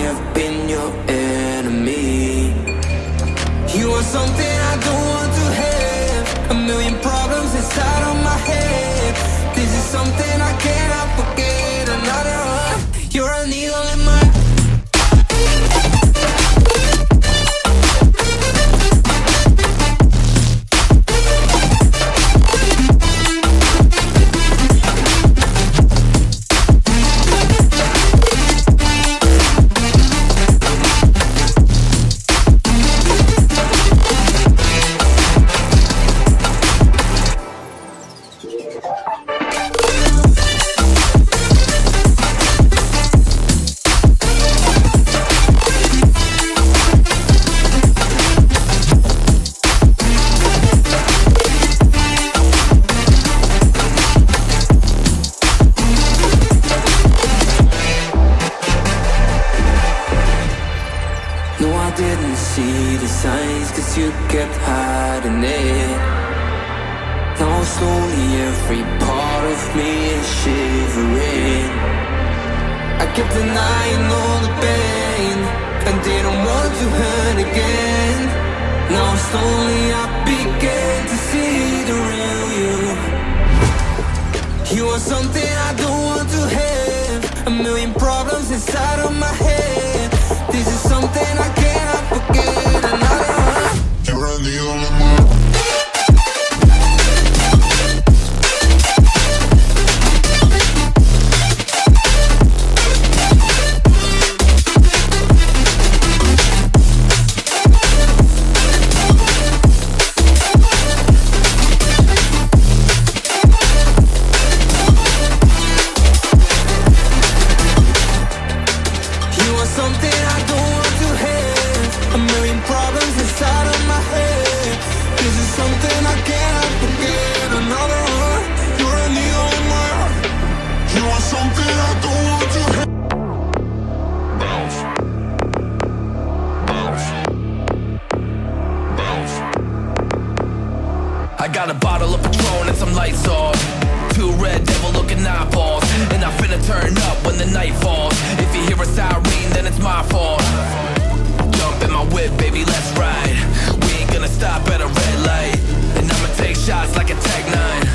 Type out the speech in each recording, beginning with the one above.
have been your enemy. You are something I don't want to have. A million problems inside of my head. This is something I cannot forget. Another one. You're a needle in my. You kept hiding it. Now slowly every part of me is shivering. I kept denying all the pain and didn't want to hurt again. Now slowly I began to see the real you. You are something I don't want to have. A million problems inside of my head. This is something I cannot forget. Another one. You're a needle in my. I got a bottle of Patron and some lights off. Two red devil looking eyeballs. And I finna turn up when the night falls. If you hear a siren, then it's my fault. Jump in my whip, baby, let's ride. We ain't gonna stop at a red light. And I'ma take shots like a Tag 9.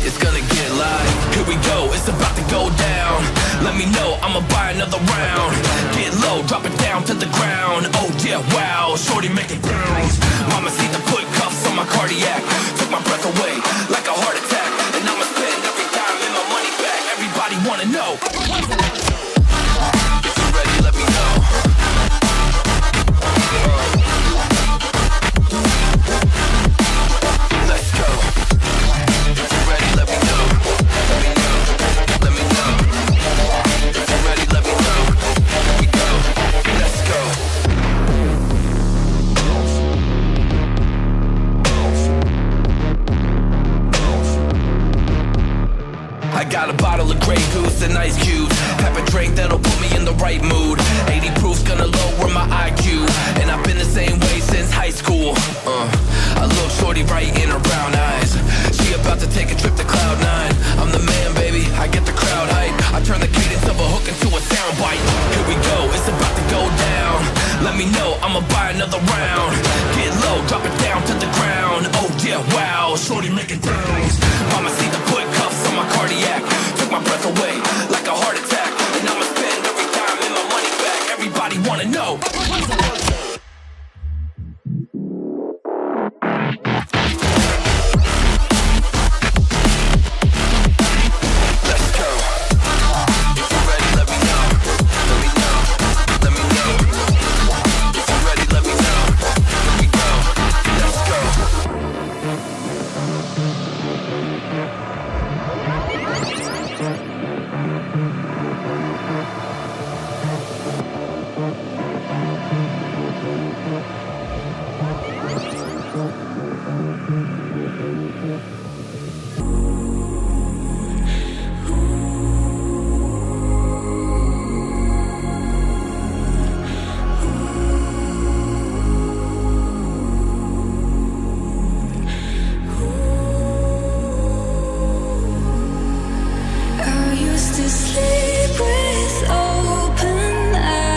It's gonna get live. Here we go, it's about to go down. Let me know, I'ma buy another round. Get low, drop it down to the ground. Oh yeah, wow, shorty make it bounce. Mama see the put cuffs on my cardiac. Took my breath away like a heart attack. And I'ma spend every dime and my money back. Everybody wanna know. If you're ready, let me know. Let's go. If you're ready, let me know. Let me know. Let me know. If you're ready, let me know. Here we go. Let's go. I got a bottle of Grey Goose and ice cubes. Have a drink that'll put me in the right mood. 80 proof's gonna lower my IQ. And I've been the same way since high school. I look shorty right in her brown eyes. She about to take a trip to Cloud 9. I'm the man, baby, I get the crowd hype. I turn the cadence of a hook into a soundbite. Here we go, it's about to go down. Let me know, I'ma buy another round. Get low, drop it down to the ground. Oh yeah, wow, shorty make it bounce. Mama see the put cuffs on my cardiac. Took my breath away like a heart attack. And I'ma spend every dime and my money back. Everybody wanna know. I used to sleep with open eyes.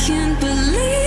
can't believe